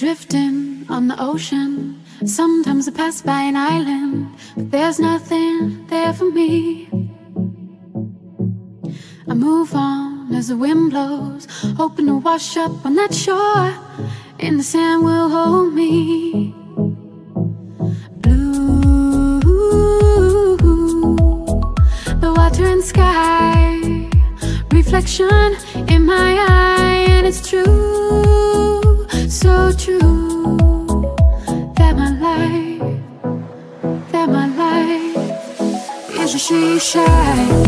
drifting on the ocean. Sometimes I pass by an island, but there's nothing there for me. I move on as the wind blows, hoping to wash up on that shore, and the sand will hold me. Blue, the water and sky, reflection in my eye, and it's true, so true, that my life is a she shine.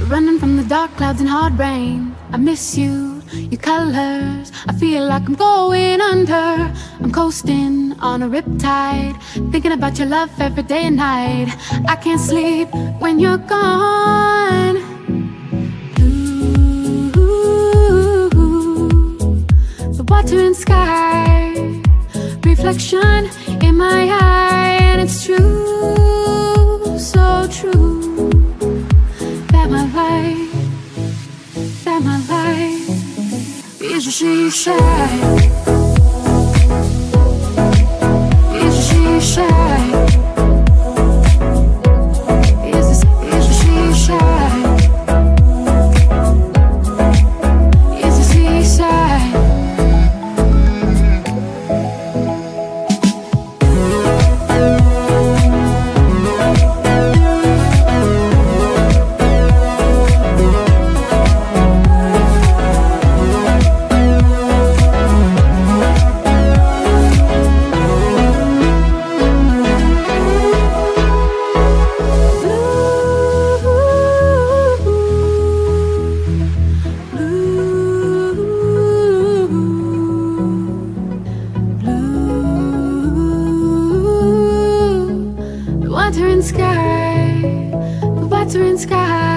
Running from the dark clouds and hard rain. I miss you, your colors. I feel like I'm going under. I'm coasting on a riptide, thinking about your love every day and night. I can't sleep when you're gone. Ooh, the water and sky, reflection in my eye, and it's true, so true, that my life is a she shine. Is a she shine. Is a she shine. Is a seaside. Water and sky, the water and sky.